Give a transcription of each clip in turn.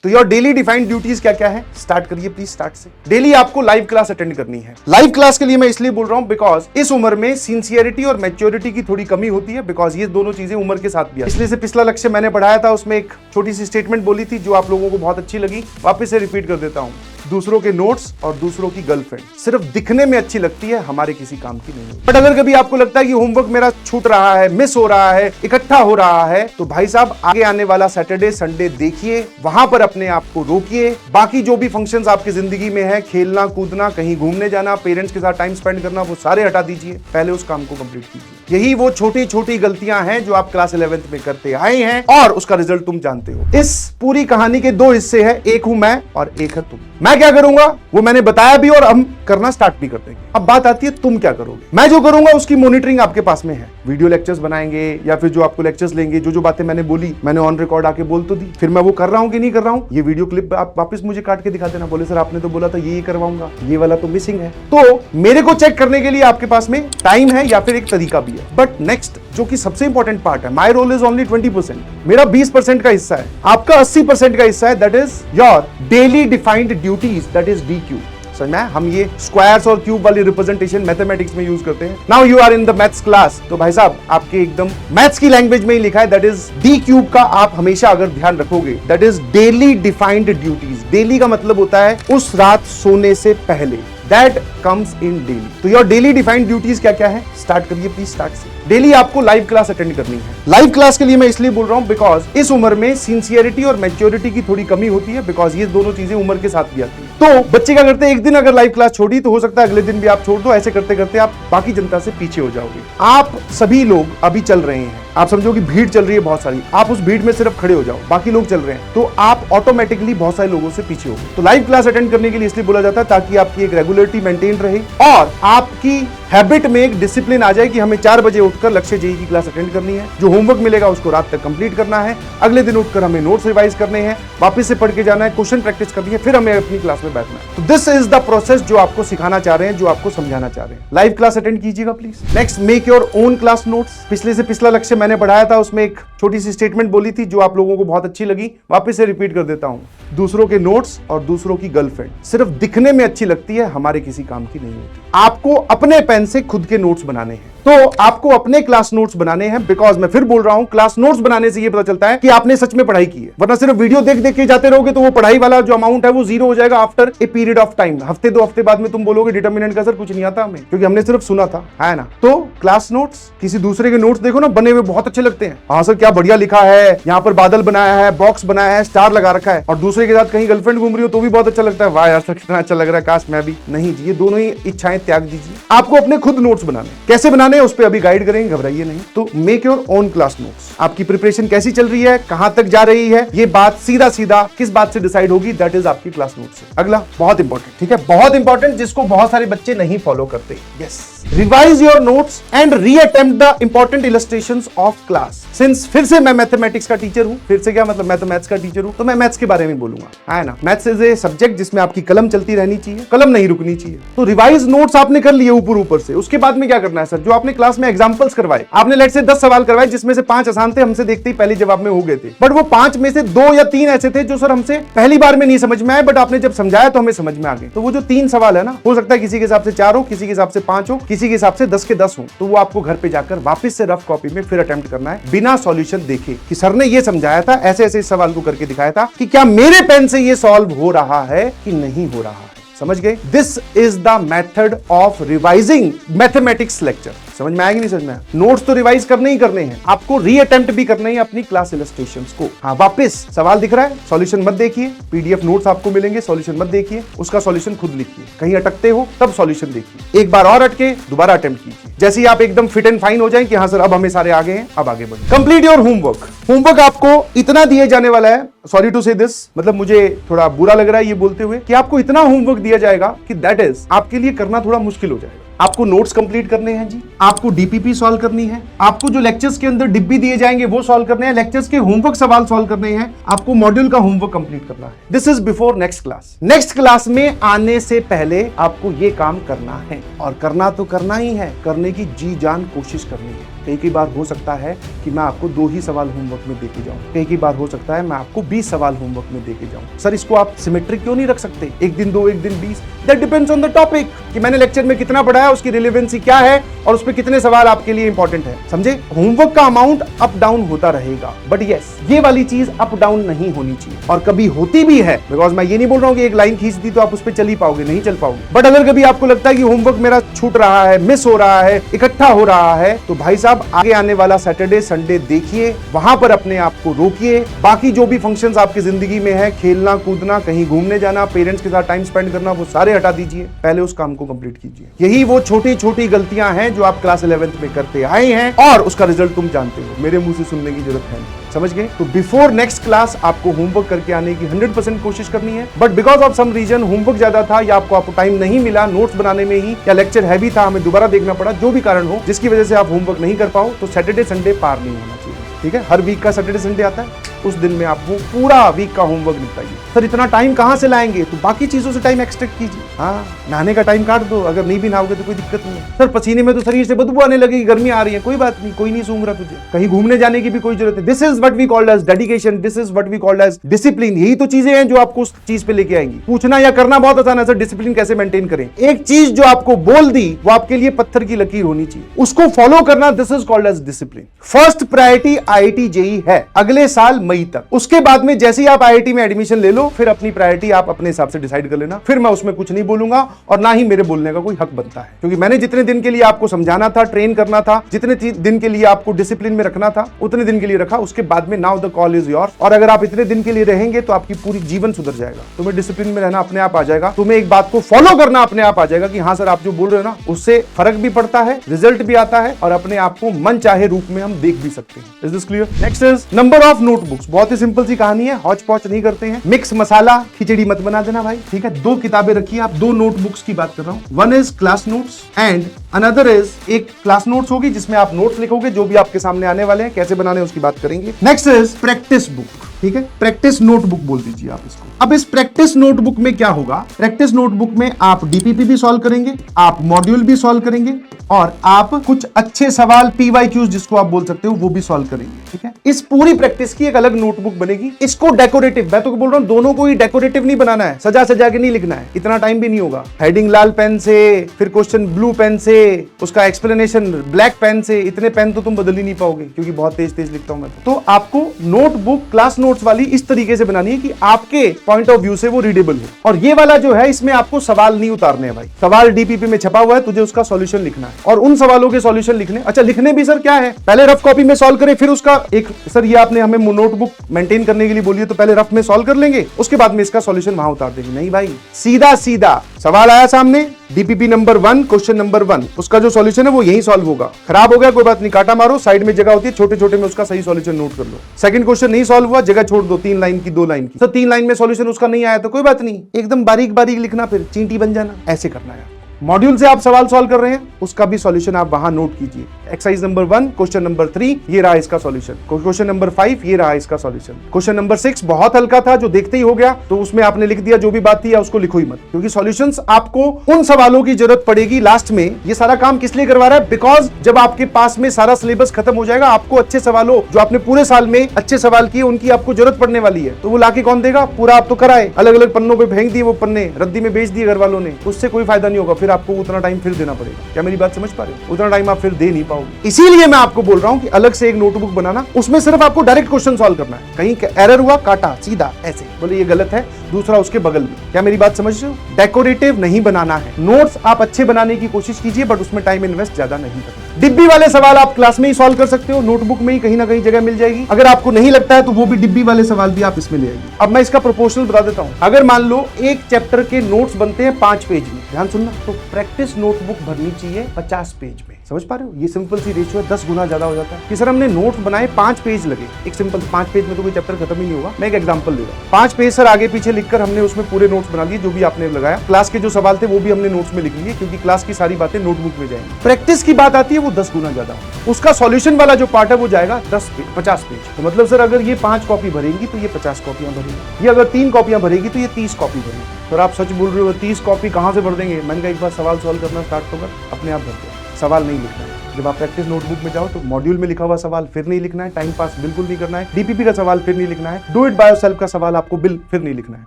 तो your daily defined duties क्या क्या है, स्टार्ट करिए प्लीज स्टार्ट से। डेली आपको लाइव क्लास अटेंड करनी है। लाइव क्लास के लिए मैं इसलिए बोल रहा हूं बिकॉज इस उम्र में सिंसियरिटी और मैच्योरिटी की थोड़ी कमी होती है, बिकॉज ये दोनों चीजें उम्र के साथ भी है। इसलिए से पिछला लक्ष्य मैंने पढ़ाया था, उसमें एक छोटी सी स्टेटमेंट बोली थी जो आप लोगों को बहुत अच्छी लगी, वापस से रिपीट कर देता हूं। दूसरों के नोट्स और दूसरों की गर्लफ्रेंड सिर्फ दिखने में अच्छी लगती है, हमारे किसी काम की नहीं होती। बट अगर कभी आपको लगता है कि होमवर्क मेरा छूट रहा है, मिस हो रहा है, इकट्ठा हो रहा है, तो भाई साहब आगे आने वाला सैटरडे संडे देखिए, वहां पर अपने आप को रोकिए। बाकी जो भी फंक्शंस आपकी जिंदगी में है, खेलना कूदना, कहीं घूमने जाना, पेरेंट्स के साथ टाइम स्पेंड करना, वो सारे हटा दीजिए, पहले उस काम को कंप्लीट कीजिए। यही वो छोटी छोटी गलतियां हैं जो आप क्लास 11th में करते आए हैं और उसका रिजल्ट तुम जानते हो। इस पूरी कहानी के दो हिस्से हैं, एक हूं मैं और एक है तुम। मैं क्या करूंगा वो मैंने बताया भी और हम करना स्टार्ट भी कर देंगे। अब बात आती है तुम क्या करोगे। मैं जो करूंगा उसकी मॉनिटरिंग आपके पास में है। वीडियो लेक्चर्स बनाएंगे या फिर जो आपको लेक्चर्स लेंगे, जो बातें मैंने बोली मैंने ऑन रिकॉर्ड आके बोल तो दी, फिर मैं वो कर रहा हूं कि नहीं कर रहा हूं, ये वीडियो क्लिप आप वापस मुझे काट के दिखा देना। बोले सर आपने तो बोला था ये करवाऊंगा, ये वाला तो मिसिंग है। तो मेरे को चेक करने के लिए आपके पास में टाइम है या फिर एक तरीका भी है। बट नेक्स्ट जो कि सबसे इंपॉर्टेंट पार्ट है, माई रोल इज ओनली 20%, मेरा 20% का हिस्सा है, आपका 80% का हिस्सा है, that is your daily defined duties, that is DQ। समझ में? हम ये स्क्वायर्स और क्यूब वाली रिप्रेजेंटेशन मैथमेटिक्स में यूज करते हैं। Now you are in the maths class, तो भाई साहब आपके एकदम मैथ्स की लैंग्वेज में ही लिखा है, दैट इज D³ का आप हमेशा अगर ध्यान रखोगे, that is daily defined duties. Daily का मतलब होता है उस रात सोने से पहले, दैट कम्स इन डेली। तो योर डेली डिफाइंड ड्यूटीज क्या क्या है, स्टार्ट करिए प्लीज स्टार्ट से। डेली आपको लाइव क्लास अटेंड करनी है। लाइव क्लास के लिए मैं इसलिए बोल रहा हूं बिकॉज इस उम्र में सिंसियरिटी और मैच्योरिटी की थोड़ी कमी होती है, बिकॉज ये दोनों चीजें उम्र के साथ भी आती है। तो बच्चे क्या करते हैं, एक दिन अगर लाइव क्लास छोड़ी तो हो सकता है अगले दिन भी आप छोड़ दो। ऐसे करते करते आप बाकी जनता से पीछे हो जाओगे। आप सभी लोग अभी चल रहे हैं, आप समझो कि भीड़ चल रही है बहुत सारी, आप उस भीड़ में सिर्फ खड़े हो जाओ, बाकी लोग चल रहे हैं, तो आप ऑटोमेटिकली बहुत सारे लोगों से पीछे हो गए। तो लाइव क्लास अटेंड करने के लिए इसलिए बोला जाता है ताकि आपकी एक रेगुलरिटी मेंटेन रहे और आपकी हैबिट में एक डिसिप्लिन आ जाए कि हमें 4 बजे उठकर लक्ष्य जेई की क्लास अटेंड करनी है। जो होमवर्क मिलेगा उसको रात तक कंप्लीट करना है, अगले दिन उठकर हमें नोट्स रिवाइज करने हैं, वापस से पढ़ के जाना है, क्वेश्चन प्रैक्टिस करनी है, फिर हमें अपनी क्लास में बैठना है। तो दिस इज द प्रोसेस जो आपको सिखाना चाह रहे हैं, जो आपको समझाना चाह रहे हैं। लाइव क्लास अटेंड कीजिएगा please. Next, make your own class notes. पिछले से पिछला लक्ष्य मैंने पढ़ाया था, उसमें एक छोटी सी स्टेटमेंट बोली थी जो आप लोगों को बहुत अच्छी लगी, वापस से रिपीट कर देता हूं। दूसरों के नोट्स और दूसरों की गर्लफ्रेंड सिर्फ दिखने में अच्छी लगती है, हमारे किसी काम की नहीं होती। आपको अपने पेन से खुद के नोट्स बनाने हैं, तो आपको अपने क्लास नोट्स बनाने हैं। बिकॉज मैं फिर बोल रहा हूं, क्लास नोट्स बनाने से ये पता चलता है कि आपने सच में पढ़ाई की है, वरना सिर्फ वीडियो देख देख के जाते रहोगे तो वो पढ़ाई वाला जो अमाउंट है वो जीरो हो जाएगा after a period of time. हफ्ते 2 हफ्ते बाद में तुम बोलोगे डिटर्मिनेंट का सर कुछ नहीं आता हमें, क्योंकि हमने सिर्फ सुना था, है ना। तो क्लास नोट्स, किसी दूसरे के नोट्स देखो ना, बने हुए बहुत अच्छे लगते हैं। हाँ सर क्या बढ़िया लिखा है, यहाँ पर बादल बनाया है, बॉक्स बनाया है, स्टार लगा रखा है, और दूसरे के साथ कहीं गर्लफ्रेंड घूम रही हो तो भी बहुत अच्छा लगता है, वाह यार सर कितना अच्छा लग रहा है, काश मैं भी। नहीं जी, ये दोनों ही इच्छाएं त्याग दीजिए। आपको अपने खुद नोट्स बनाने, कैसे बनाने हैं उस पर अभी गाइड करेंगे, घबराइए नहीं। तो make your own class notes. आपकी प्रिपरेशन कैसी चल रही है, कहां तक जा रही है, ये बात सीधा सीधा किस बात से डिसाइड होगी, दैट इज आपकी क्लास नोट्स। अगला बहुत इंपॉर्टेंट, ठीक है, बहुत इंपॉर्टेंट, जिसको बहुत सारे बच्चे नहीं फॉलो करते। Yes, revise your notes and reattempt the important illustrations of class. Since फिर से मैं मैथमेटिक्स का टीचर हूं, फिर से क्या मतलब, मैं तो मैथ्स का टीचर हूं, तो मैं मैथ्स के बारे में बोलूंगा, है ना। मैथ्स इज ए सब्जेक्ट जिसमें आपकी कलम चलती रहनी चाहिए, कलम नहीं रुकनी चाहिए। तो रिवाइज नोट्स आपने कर लिए ऊपर ऊपर से, उसके बाद में क्या करना है सर, जो आपने क्लास में एग्जांपल्स करवाए, आपने लेट से 10 सवाल करवाए जिसमें से 5 आसान थे, हमसे देखते ही पहले जवाब में हो गए थे, बट वो 5 में से 2 या 3 ऐसे थे जो सर हमसे पहली बार में नहीं समझ में आए, बट आपने जब समझाया तो हमें समझ में आ गए। तो वो जो 3 सवाल है ना, हो सकता है किसी के हिसाब से 4 हो, किसी के हिसाब से 5 हो, किसी के हिसाब से 10 के 10 हो, तो वो आपको घर पे जाकर वापस से रफ कॉपी में फिर अटेम्प्ट करना है, बिना सॉल्यूशन देखे कि सर ने ये समझाया था, ऐसे ऐसे इस सवाल को करके दिखाया था कि क्या मेरे पेन से ये सॉल्व हो रहा है कि नहीं हो रहा है। समझ गए? This is the method of revising mathematics lecture. समझ में आएगी नहीं समझ में? नोट्स तो रिवाइज करने ही करने हैं, आपको रीअटेम्प्ट भी करने हैं अपनी क्लास इलस्ट्रेशंस को। हाँ, वापस सवाल दिख रहा है, सॉल्यूशन मत देखिए, पीडीएफ नोट्स आपको मिलेंगे, सॉल्यूशन मत देखिए, उसका सॉल्यूशन खुद लिखिए। कहीं अटकते हो तब सॉल्यूशन देखिए, एक बार और अटके दोबारा अटेम्प्ट कीजिए। जैसे ही आप एकदम फिट एंड फाइन हो जाए कि हाँ सर अब हमें सारे आगे हैं, अब आगे बढ़े। Complete your homework. होमवर्क आपको इतना दिए जाने वाला है, सॉरी टू से दिस, मतलब मुझे थोड़ा बुरा लग रहा है ये बोलते हुए, कि आपको इतना होमवर्क दिया जाएगा कि दैट इज आपके लिए करना थोड़ा मुश्किल हो जाएगा। आपको नोट्स कंप्लीट करने हैं जी, आपको डीपीपी सॉल्व करनी है, आपको जो लेक्चर्स के अंदर डिब्बी दिए जाएंगे वो सॉल्व करने हैं, लेक्चर्स के होमवर्क सवाल सॉल्व करने हैं, आपको मॉड्यूल का होमवर्क कंप्लीट करना है। This is before next class. Next class में आने से पहले आपको ये काम करना है, और करना तो करना ही है, करने की जी जान कोशिश करनी है। कई बार हो सकता है कि मैं आपको 2 ही सवाल होमवर्क में देके जाऊं, कई बार हो सकता है मैं आपको 20 सवाल होमवर्क में देके जाऊं। सर इसको आप सिमेट्रिक क्यों नहीं रख सकते, एक दिन 2 एक दिन 20? That depends on the topic कि मैंने लेक्चर में कितना पढ़ाया, उसकी रिलेवेंसी क्या है और उस पर कितने सवाल आपके लिए इंपॉर्टेंट है। समझे? होमवर्क का अमाउंट अप डाउन होता रहेगा, बट यस ये वाली चीज अप डाउन नहीं होनी चाहिए, और कभी होती भी है। बिकॉज मैं ये नहीं बोल रहा हूं कि एक लाइन खींच दी तो आप उस पर चल ही पाओगे, नहीं चल पाओगे। बट अगर कभी आपको लगता है कि होमवर्क मेरा छूट रहा है, मिस हो रहा है, इकट्ठा हो रहा है, तो भाई साहब आगे आने वाला सैटरडे संडे देखिए, वहां पर अपने आप को रोकिए। बाकी जो भी फंक्शंस आपकी जिंदगी में है, खेलना कूदना, कहीं घूमने जाना, पेरेंट्स के साथ टाइम स्पेंड करना, वो सारे हटा दीजिए, पहले उस काम को कंप्लीट कीजिए। यही वो छोटी छोटी गलतियां हैं जो आप क्लास 11th में करते आए हैं, और उसका रिजल्ट तुम जानते हो, मेरे मुंह से सुनने की जरूरत है नहीं। समझ गए? तो बिफोर नेक्स्ट क्लास आपको होमवर्क करके आने की 100% कोशिश करनी है। But because of some reason homework ज्यादा था, या आपको टाइम नहीं मिला नोट्स बनाने में ही, या लेक्चर हैवी था, हमें दोबारा देखना पड़ा, जो भी कारण हो जिसकी वजह से आप होमवर्क नहीं कर पाओ, तो सैटरडे संडे पार नहीं होना चाहिए। ठीक है? हर वीक का सैटरडे संडे आता है, उस दिन में आप वो पूरा वीक का होमवर्क निपटाइए। सर इतना टाइम कहां से लाएंगे? तो बाकी चीजों से टाइम एक्सट्रैक्ट कीजिए। हाँ, नहाने का टाइम काट दो, अगर नहीं भी नहाओगे तो कोई दिक्कत नहीं है। सर पसीने में तो शरीर से बदबू आने लगेगी, गर्मी आ रही है, कोई बात नहीं, कोई नहीं सूंघ रहा तुझे, कहीं घूमने जाने की भी कोई जरूरत है। This is what we called as dedication, this is what we called as discipline. यही तो चीजें हैं जो आपको उस चीज पे लेके आएंगी। पूछना या करना बहुत आसान है सर, डिसिप्लिन कैसे मेंटेन करें? एक चीज जो आपको बोल दी वो आपके लिए पत्थर की लकीर होनी चाहिए, उसको फॉलो करना, this is called as discipline. First priority IIT JEE है अगले साल मई तक। उसके बाद में जैसे ही आप IIT में एडमिशन ले लो, फिर अपनी प्रायोरिटी आप अपने हिसाब से डिसाइड कर लेना। फिर मैं उसमें कुछ नहीं बोलूंगा, और ना ही मेरे बोलने का कोई हक बनता है, क्योंकि मैंने जितने दिन के लिए आपको समझाना था, ट्रेन करना था, जितने दिन के लिए आपको डिसिप्लिन में रखना था, उतने दिन के लिए रखा। उसके बाद में now the call is yours. और अगर आप इतने दिन के लिए रहेंगे तो आपकी पूरी जीवन सुधर जाएगा। तुम्हें डिसिप्लिन में रहना अपने आप आ जाएगा, तुम्हें एक बात को फॉलो करना अपने आप आ जाएगा कि हाँ सर आप जो बोल रहे हो ना, उससे फर्क भी पड़ता है, रिजल्ट भी आता है, और अपने आप को मन चाहे रूप में हम देख भी सकते हैं। Is this clear? Next is number of notebooks. बहुत ही सिंपल सी कहानी है, हौच पौच नहीं करते हैं, मिक्स मसाला खिचड़ी मत बना देना भाई। ठीक है? 2 किताबें रखिए आप, 2 नोटबुक्स की बात कर रहा हूं। One is class notes and another is, एक क्लास नोट्स होगी जिसमें आप नोट्स लिखोगे जो भी आपके सामने आने वाले हैं, कैसे बनाने उसकी बात करेंगे। Next is practice book. ठीक है? प्रैक्टिस नोटबुक बोल दीजिए आप इसको। अब इस प्रैक्टिस नोटबुक में क्या होगा? प्रैक्टिस नोटबुक में आप DPP भी सॉल्व करेंगे, आप मॉड्यूल भी सॉल्व करेंगे, और आप कुछ अच्छे सवाल PYQs जिसको आप बोल सकते हो वो भी सॉल्व करेंगे। ठीक है? इस पूरी प्रैक्टिस की एक अलग नोटबुक बनेगी। इसको डेकोरेटिव, मैं तो बोल रहा हूं दोनों को ही डेकोरेटिव नहीं बनाना है, सजा सजा के नहीं लिखना है, इतना टाइम भी नहीं होगा। हेडिंग लाल पेन से, फिर क्वेश्चन ब्लू पेन से, उसका एक्सप्लेनेशन ब्लैक पेन से, इतने पेन तो तुम बदल ही नहीं पाओगे, क्योंकि बहुत तेज तेज लिखता हूं मैं। तो आपको नोटबुक क्लास नोट्स वाली इस तरीके से बनानी है कि आपके पॉइंट ऑफ व्यू से वो रीडेबल हो। और ये वाला जो है, इसमें आपको सवाल नहीं उतारने हैं भाई, सवाल DPP में छपा हुआ है, तुझे उसका सॉल्यूशन लिखना है, और उन सवालों के सॉल्यूशन लिखने। अच्छा लिखने भी सर क्या है, पहले रफ कॉपी में सॉल्व करें, फिर उसका एक, सर ये आपने हमें नोटबुक मेंटेन करने के लिए बोली है, तो पहले रफ में सॉल्व कर लेंगे, उसके बाद में इसका सॉल्यूशन वहां उतार देंगे। नहीं भाई, सीधा सीधा सवाल आया सामने, DPP नंबर 1, क्वेश्चन नंबर 1, उसका जो सॉल्यूशन है वो यही सॉल्व होगा। खराब हो गया कोई बात नहीं, काटा मारो, साइड में जगह होती है, छोटे छोटे में उसका सही सॉल्यूशन नोट कर लो। सेकंड क्वेश्चन नहीं सॉल्व हुआ, जगह छोड़ दो, 3 लाइन की 2 लाइन की। तो 3 लाइन में सॉल्यूशन उसका नहीं आया तो कोई बात नहीं, एकदम बारीक बारीक लिखना, फिर चींटी बन जाना, ऐसे करना है। मॉड्यूल से आप सवाल सॉल्व कर रहे हैं, उसका भी सॉल्यूशन आप वहां नोट कीजिए। एक्सरसाइज नंबर 1, क्वेश्चन नंबर 3, ये रहा इसका सॉल्यूशन। क्वेश्चन नंबर 5, ये रहा इसका सॉल्यूशन। क्वेश्चन नंबर 6 बहुत हल्का था, जो देखते ही हो गया, तो उसमें आपने लिख दिया जो भी बात थी, या उसको लिखो ही मत, क्योंकि सॉल्यूशंस आपको उन सवालों की जरूरत पड़ेगी लास्ट में। ये सारा काम किस लिए करवा रहा है? बिकॉज जब आपके पास में सारा सिलेबस खत्म हो जाएगा, आपको अच्छे सवालों, जो आपने पूरे साल में अच्छे सवाल किए, उनकी आपको जरूरत पड़ने वाली है, तो वो लाके कौन देगा? पूरा आप तो कराए, अलग अलग पन्नों पे फेंक दिए, वो पन्ने रद्दी में बेच दिए घर वालों ने, उससे कोई फायदा नहीं होगा। फिर आपको उतना टाइम फिर देना पड़ेगा। क्या मेरी बात समझ पा रहे हो? उतना टाइम आप फिर दे नहीं पाओगे। इसीलिए मैं आपको बोल रहा हूं कि अलग से एक नोटबुक बनाना, उसमें सिर्फ आपको डायरेक्ट क्वेश्चन सॉल्व करना है, कहीं एरर हुआ काटा सीधा ऐसे, बोले ये गलत है, दूसरा उसके बगल में। क्या मेरी बात समझ रहे हो? डेकोरेटिव नहीं बनाना है। नोट्स आप अच्छे बनाने की कोशिश कीजिए, बट उसमें टाइम इन्वेस्ट ज्यादा नहीं करना। डिब्बी वाले सवाल आप क्लास में ही सॉल्व कर सकते हो, नोटबुक में ही कहीं ना कहीं जगह मिल जाएगी। अगर आपको नहीं लगता है तो वो भी डिब्बी वाले सवाल भी आप इसमें ले आइए। अब मैं इसका प्रोपोर्शनल बता देता हूं। अगर मान लो एक चैप्टर के नोट्स बनते हैं 5 पेज में, ध्यान सुनना, तो प्रैक्टिस नोटबुक भरनी चाहिए 50 पेज में। समझ पा रहे हो? ये सिंपल सी रेशियो है, 10 गुना ज्यादा हो जाता है कि सर हमने नोट्स बनाए 5 पेज लगे। एक सिंपल 5 पेज में तो कोई चैप्टर खत्म ही नहीं होगा। मैं एक एग्जांपल दे रहा हूं, 5 पेज सर आगे पीछे लिखकर हमने उसमें पूरे नोट्स बना लिए, जो भी आपने लगाया। क्लास के जो सवाल थे वो भी हमने नोट्स में लिख लिए, क्योंकि क्लास की सारी बातें नोटबुक में जाएंगी। प्रैक्टिस की बात आती है वो 10 गुना ज्यादा, उसका सॉल्यूशन वाला जो पार्ट है वो जाएगा 50 पेज। तो मतलब सर अगर ये 5 कॉपी भरेंगी तो ये 50 कॉपियां भरेंगी, ये अगर 3 कॉपियां भरेगी तो ये 30 कॉपी भरेगी। सर आप सच बोल रहे हो, 30 कॉपी कहां से भर देंगे? मैंने कहा एक बार सवाल सॉल्व करना स्टार्ट तो कर, अपने आप भर दो। सवाल नहीं लिखना है। जब आप प्रैक्टिस नोटबुक में जाओ तो मॉड्यूल में लिखा हुआ सवाल फिर नहीं लिखना है, टाइम पास बिल्कुल नहीं करना है, डीपीपी का सवाल फिर नहीं लिखना है, डू इट बाय योरसेल्फ का सवाल आपको फिर नहीं लिखना है।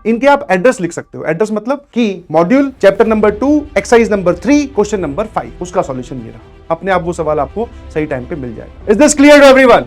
इनके आप एड्रेस लिख सकते हो। एड्रेस मतलब कि module chapter number 2 exercise number 3 question number 5 उसका सॉल्यूशन ये रहा। अपने आप वो सवाल आपको सही टाइम पे मिल जाएगा। Is this clear to everyone?